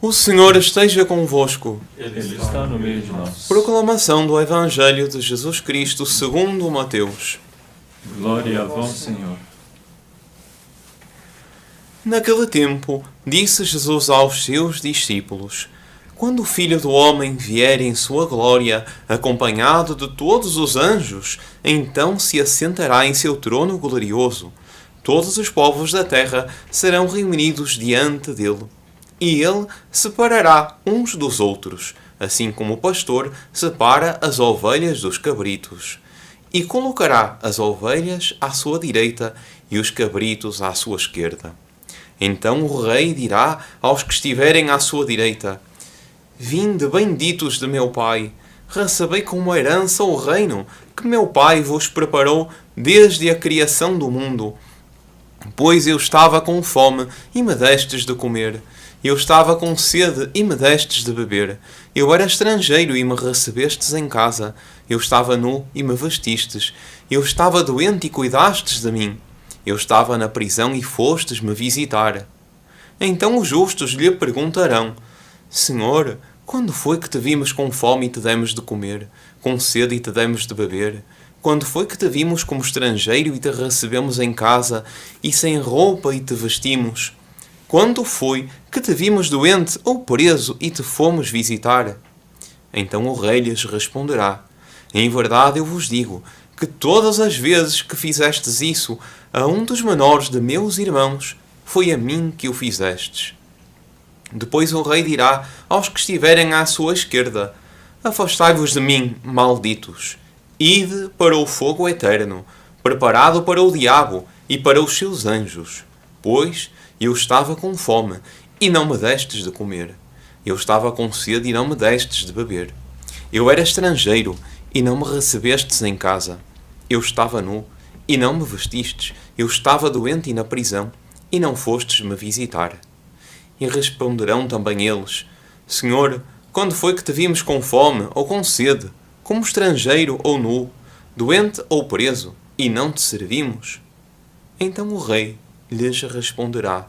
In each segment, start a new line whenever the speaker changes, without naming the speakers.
O Senhor esteja convosco.
Ele está no meio de nós.
Proclamação do Evangelho de Jesus Cristo segundo Mateus.
Glória a vós, Senhor.
Naquele tempo, disse Jesus aos seus discípulos: Quando o Filho do Homem vier em sua glória, acompanhado de todos os anjos, então se assentará em seu trono glorioso. Todos os povos da terra serão reunidos diante dele. E ele separará uns dos outros, assim como o pastor separa as ovelhas dos cabritos. E colocará as ovelhas à sua direita e os cabritos à sua esquerda. Então o rei dirá aos que estiverem à sua direita: Vinde, benditos de meu Pai, recebei como herança o reino que meu Pai vos preparou desde a criação do mundo. Pois eu estava com fome e me destes de comer. Eu estava com sede e me destes de beber. Eu era estrangeiro e me recebestes em casa. Eu estava nu e me vestistes. Eu estava doente e cuidastes de mim. Eu estava na prisão e fostes-me visitar. Então os justos lhe perguntarão: Senhor, quando foi que te vimos com fome e te demos de comer, com sede e te demos de beber? Quando foi que te vimos como estrangeiro e te recebemos em casa, e sem roupa e te vestimos? Quando foi que te vimos doente ou preso e te fomos visitar? Então o rei lhes responderá: Em verdade eu vos digo que todas as vezes que fizestes isso a um dos menores de meus irmãos, foi a mim que o fizestes. Depois o rei dirá aos que estiverem à sua esquerda: Afastai-vos de mim, malditos. Ide para o fogo eterno, preparado para o diabo e para os seus anjos. Pois eu estava com fome, e não me destes de comer. Eu estava com sede, e não me destes de beber. Eu era estrangeiro, e não me recebestes em casa. Eu estava nu, e não me vestistes. Eu estava doente e na prisão, e não fostes me visitar. E responderão também eles: Senhor, quando foi que te vimos com fome ou com sede, como estrangeiro ou nu, doente ou preso, e não te servimos? Então o rei lhes responderá: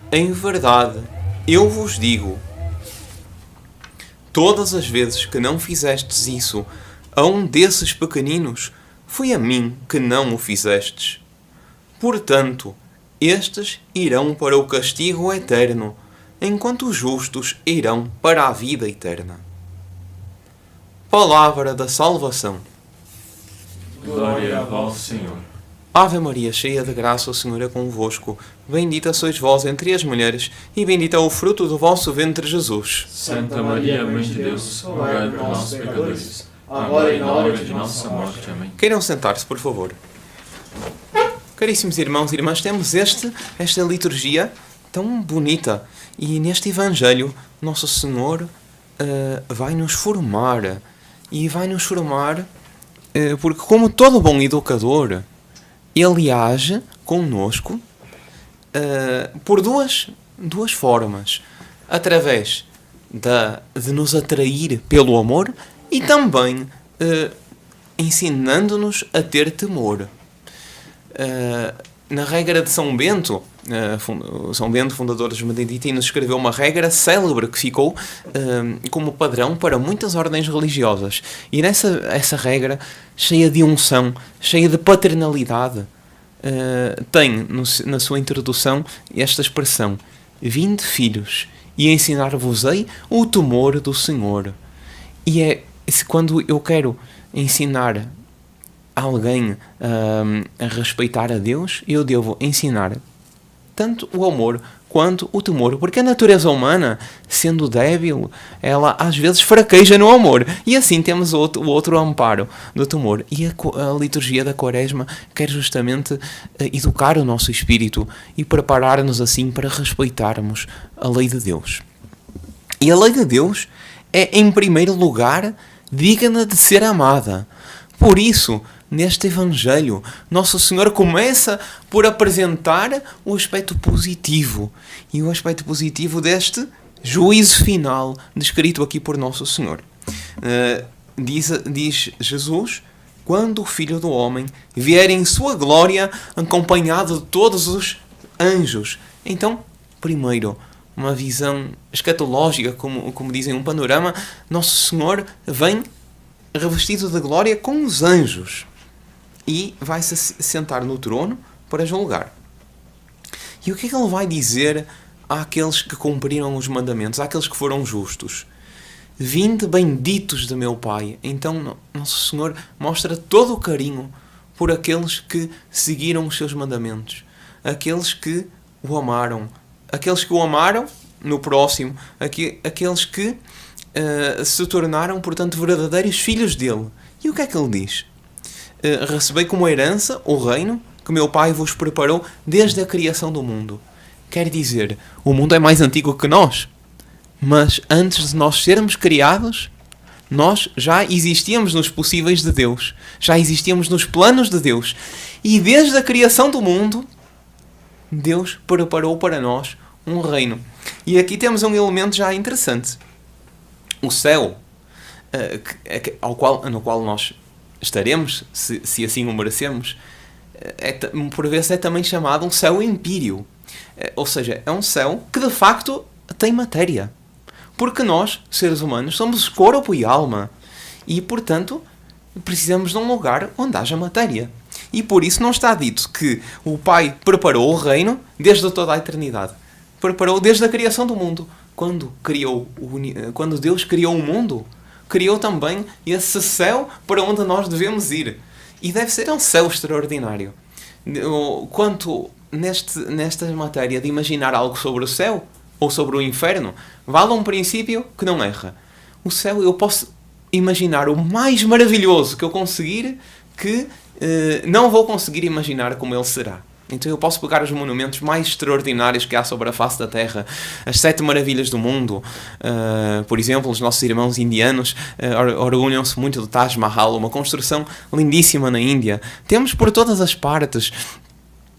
Em verdade, eu vos digo, todas as vezes que não fizestes isso a um desses pequeninos, foi a mim que não o fizestes. Portanto, estes irão para o castigo eterno, enquanto os justos irão para a vida eterna. Palavra da salvação.
Glória a vós, Senhor.
Ave Maria, cheia de graça, o Senhor é convosco. Bendita sois vós entre as mulheres, e bendito é o fruto do vosso ventre, Jesus.
Santa Maria, Mãe de Deus, rogai por nós, pecadores, agora e na hora de nossa morte. Amém.
Queiram sentar-se, por favor. Caríssimos irmãos e irmãs, temos esta liturgia tão bonita. E neste Evangelho, Nosso Senhor vai nos formar. E vai nos formar porque, como todo bom educador, Ele age conosco por duas formas. Através de nos atrair pelo amor e também ensinando-nos a ter temor. Na regra de São Bento, São Bento, fundador dos beneditinos, escreveu uma regra célebre que ficou como padrão para muitas ordens religiosas. E essa regra, cheia de unção, cheia de paternalidade, tem na sua introdução esta expressão: Vinde, filhos, e ensinar-vos-ei o temor do Senhor. E quando eu quero ensinar alguém a respeitar a Deus, eu devo ensinar tanto o amor quanto o temor, porque a natureza humana, sendo débil, ela às vezes fraqueja no amor, e assim temos o outro amparo do temor. E a liturgia da Quaresma quer justamente educar o nosso espírito e preparar-nos assim para respeitarmos a lei de Deus. E a lei de Deus é, em primeiro lugar, digna de ser amada. Por isso, neste Evangelho, Nosso Senhor começa por apresentar o aspecto positivo. E o aspecto positivo deste juízo final, descrito aqui por Nosso Senhor. Diz Jesus: quando o Filho do Homem vier em sua glória, acompanhado de todos os anjos. Então, primeiro, uma visão escatológica, como dizem, um panorama, Nosso Senhor vem revestido de glória com os anjos e vai-se sentar no trono para julgar. E o que é que ele vai dizer àqueles que cumpriram os mandamentos, àqueles que foram justos? Vinde benditos de meu Pai. Então Nosso Senhor mostra todo o carinho por aqueles que seguiram os seus mandamentos, aqueles que o amaram, no próximo, aqueles que se tornaram, portanto, verdadeiros filhos dele. E o que é que ele diz? Recebei como herança o reino que meu Pai vos preparou desde a criação do mundo. Quer dizer, o mundo é mais antigo que nós, mas antes de nós sermos criados, nós já existíamos nos possíveis de Deus, já existíamos nos planos de Deus, e desde a criação do mundo, Deus preparou para nós um reino. E aqui temos um elemento já interessante. O céu, no qual nós estaremos, se assim o merecemos, por vezes é também chamado um céu empíreo. Ou seja, é um céu que de facto tem matéria. Porque nós, seres humanos, somos corpo e alma. E, portanto, precisamos de um lugar onde haja matéria. E por isso não está dito que o Pai preparou o reino desde toda a eternidade. Preparou desde a criação do mundo. Quando Deus criou o mundo, criou também esse céu para onde nós devemos ir. E deve ser um céu extraordinário. Quanto nesta matéria de imaginar algo sobre o céu ou sobre o inferno, vale um princípio que não erra. O céu eu posso imaginar o mais maravilhoso que eu conseguir, que não vou conseguir imaginar como ele será. Então eu posso pegar os monumentos mais extraordinários que há sobre a face da Terra, as 7 maravilhas do mundo. Por exemplo, os nossos irmãos indianos orgulham-se muito do Taj Mahal, uma construção lindíssima na Índia. Temos por todas as partes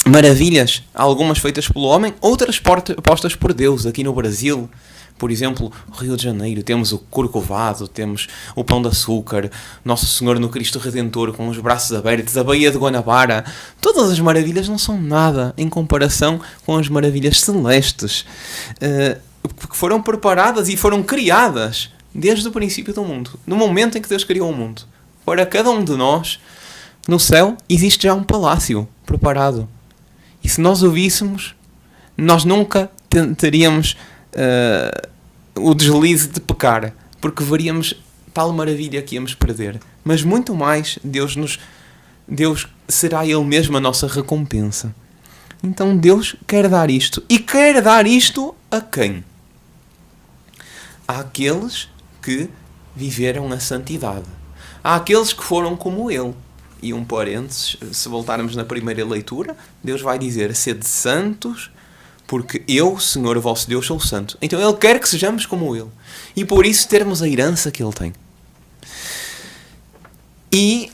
maravilhas, algumas feitas pelo homem, outras postas por Deus. Aqui no Brasil, por exemplo, o Rio de Janeiro, temos o Corcovado, temos o Pão de Açúcar, Nosso Senhor no Cristo Redentor com os braços abertos, a Baía de Guanabara. Todas as maravilhas não são nada em comparação com as maravilhas celestes, que foram preparadas e foram criadas desde o princípio do mundo, no momento em que Deus criou o mundo. Para cada um de nós, no céu, existe já um palácio preparado. E se nós o víssemos, nós nunca teríamos o deslize de pecar, porque veríamos tal maravilha que íamos perder. Mas muito mais, Deus será Ele mesmo a nossa recompensa. Então Deus quer dar isto. E quer dar isto a quem? Àqueles que viveram a santidade. Àqueles que foram como Ele. E um parênteses, se voltarmos na primeira leitura, Deus vai dizer: sede santos, porque eu, Senhor vosso Deus, sou santo. Então Ele quer que sejamos como Ele. E por isso termos a herança que Ele tem. E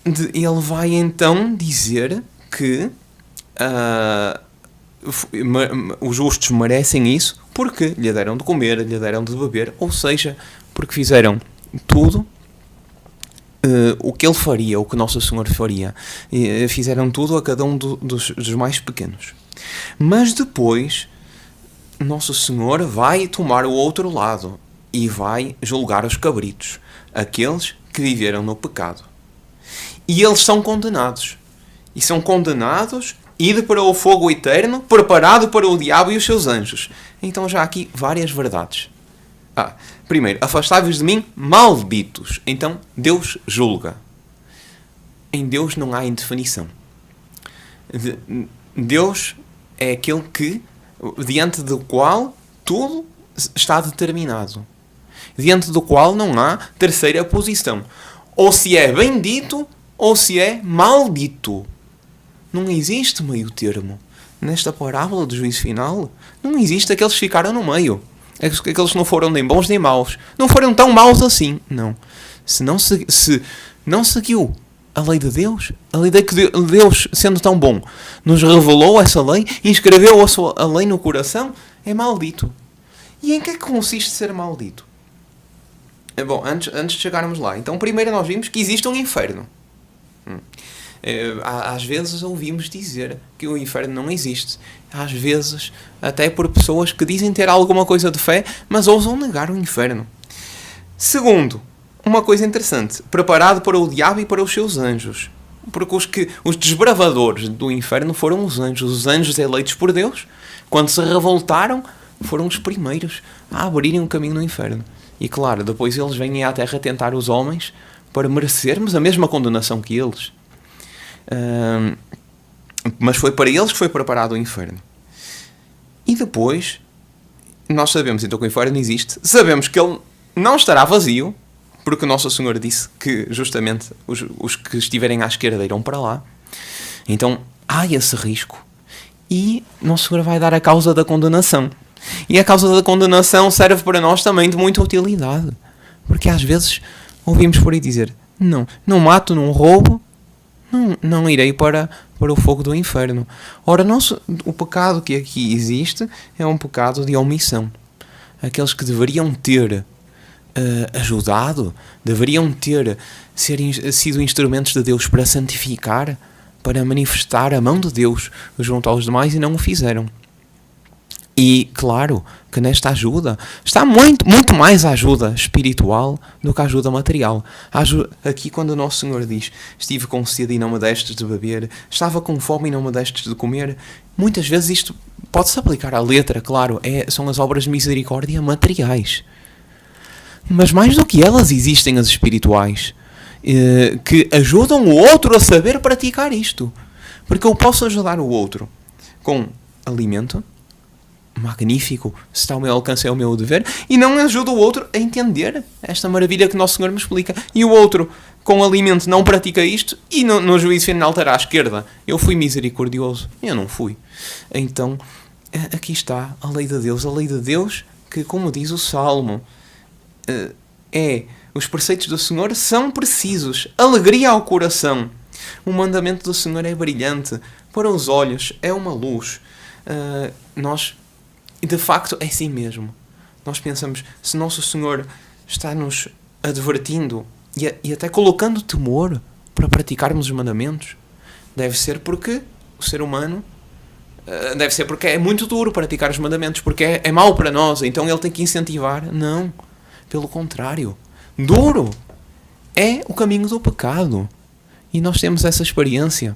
Ele vai então dizer que os justos merecem isso porque lhe deram de comer, lhe deram de beber, ou seja, porque fizeram tudo o que Ele faria, o que Nosso Senhor faria. Fizeram tudo a cada um dos mais pequenos. Mas depois, Nosso Senhor vai tomar o outro lado e vai julgar os cabritos, aqueles que viveram no pecado. E eles são condenados. E são condenados ide para o fogo eterno, preparado para o diabo e os seus anjos. Então já há aqui várias verdades. Primeiro, afastai-vos de mim, malditos. Então, Deus julga. Em Deus não há indefinição. Deus é aquele que, diante do qual tudo está determinado. Diante do qual não há terceira posição. Ou se é bendito, ou se é maldito. Não existe meio termo. Nesta parábola do juízo final, não existe aqueles que ficaram no meio. Aqueles que não foram nem bons nem maus. Não foram tão maus assim. Não. Se não seguiu a lei de Deus, a lei de que Deus, sendo tão bom, nos revelou essa lei e escreveu a lei no coração, é maldito. E em que é que consiste ser maldito? Bom, antes de chegarmos lá. Então, primeiro nós vimos que existe um inferno. Às vezes ouvimos dizer que o inferno não existe. Às vezes, até por pessoas que dizem ter alguma coisa de fé, mas ousam negar o inferno. Segundo, uma coisa interessante, preparado para o diabo e para os seus anjos. Porque os desbravadores do inferno foram os anjos eleitos por Deus. Quando se revoltaram, foram os primeiros a abrirem o caminho no inferno. E claro, depois eles vêm à Terra tentar os homens para merecermos a mesma condenação que eles. Mas foi para eles que foi preparado o inferno. E depois, nós sabemos então que o inferno existe. Sabemos que ele não estará vazio, porque o Nosso Senhor disse que justamente os que estiverem à esquerda irão para lá. Então há esse risco. E Nosso Senhor vai dar a causa da condenação. E a causa da condenação serve para nós também de muita utilidade. Porque às vezes ouvimos por aí dizer: não mato, não roubo, não irei para o fogo do inferno. Ora, o pecado que aqui existe é um pecado de omissão. Aqueles que deveriam ter ajudado, deveriam ter sido instrumentos de Deus para santificar, para manifestar a mão de Deus junto aos demais, e não o fizeram. E claro que nesta ajuda está muito mais a ajuda espiritual do que a ajuda material. Aqui quando o Nosso Senhor diz: estive com sede e não me destes de beber, estava com fome e não me destes de comer, muitas vezes isto pode-se aplicar à letra, claro, são as obras de misericórdia materiais. Mas mais do que elas existem as espirituais, que ajudam o outro a saber praticar isto. Porque eu posso ajudar o outro com alimento, magnífico, se está ao meu alcance é o meu dever, e não ajuda o outro a entender esta maravilha que Nosso Senhor me explica. E o outro, com alimento, não pratica isto, e no juízo final terá à esquerda: eu fui misericordioso. Eu não fui. Então, aqui está a lei de Deus que, como diz o Salmo, os preceitos do Senhor são precisos, alegria ao coração. O mandamento do Senhor é brilhante, para os olhos é uma luz. De facto, é assim mesmo. Nós pensamos, se Nosso Senhor está-nos advertindo e até colocando temor para praticarmos os mandamentos, deve ser porque o ser humano, deve ser porque é muito duro praticar os mandamentos, porque é mau para nós, então ele tem que incentivar. Não. Pelo contrário, duro é o caminho do pecado. E nós temos essa experiência.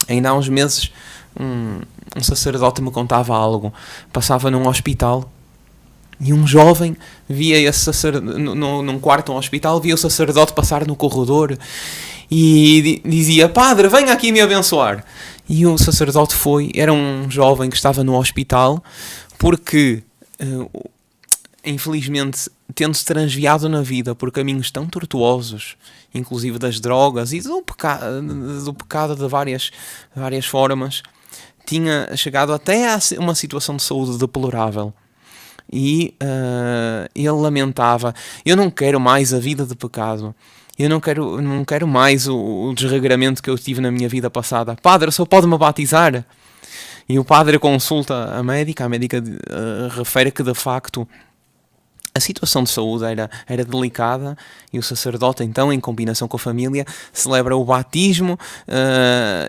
Ainda há uns meses, um sacerdote me contava algo. Passava num hospital e um jovem via esse sacerdote, num quarto no hospital, via o sacerdote passar no corredor e dizia: padre, venha aqui me abençoar. E o sacerdote era um jovem que estava no hospital porque, infelizmente, tendo-se transviado na vida por caminhos tão tortuosos, inclusive das drogas e do pecado de várias formas, tinha chegado até a uma situação de saúde deplorável. E ele lamentava: eu não quero mais a vida de pecado. Eu não quero mais o desregramento que eu tive na minha vida passada. Padre, só pode-me batizar? E o padre consulta a médica refere que de facto a situação de saúde era delicada, e o sacerdote, então, em combinação com a família, celebra o batismo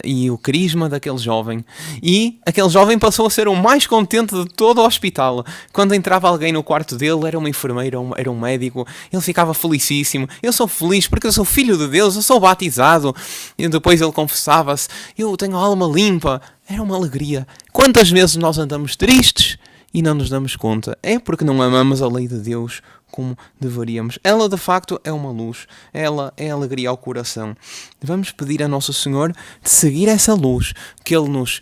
e o crisma daquele jovem. E aquele jovem passou a ser o mais contente de todo o hospital. Quando entrava alguém no quarto dele, era uma enfermeira, era um médico, ele ficava felicíssimo. Eu sou feliz porque eu sou filho de Deus, eu sou batizado. E depois ele confessava-se: eu tenho a alma limpa. Era uma alegria. Quantas vezes nós andamos tristes e não nos damos conta? É porque não amamos a lei de Deus como deveríamos. Ela de facto é uma luz, ela é alegria ao coração. Vamos pedir a Nosso Senhor de seguir essa luz que Ele nos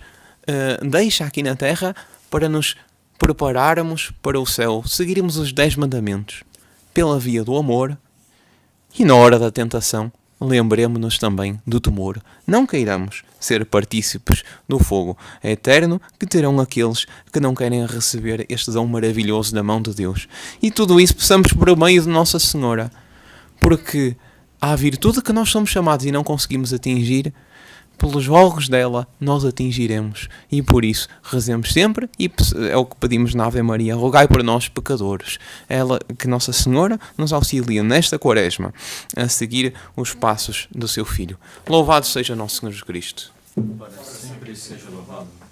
deixa aqui na terra para nos prepararmos para o céu, seguirmos os 10 mandamentos pela via do amor, e na hora da tentação lembremos-nos também do temor. Não queiramos ser partícipes do fogo eterno que terão aqueles que não querem receber este dom maravilhoso da mão de Deus. E tudo isso possamos por meio de Nossa Senhora, porque há virtude que nós somos chamados e não conseguimos atingir, pelos olhos dela, nós atingiremos. E por isso, rezemos sempre, e é o que pedimos na Ave Maria, rogai por nós, pecadores. Ela, que Nossa Senhora nos auxilie nesta quaresma a seguir os passos do seu Filho. Louvado seja nosso Senhor Jesus Cristo.
Para sempre seja louvado.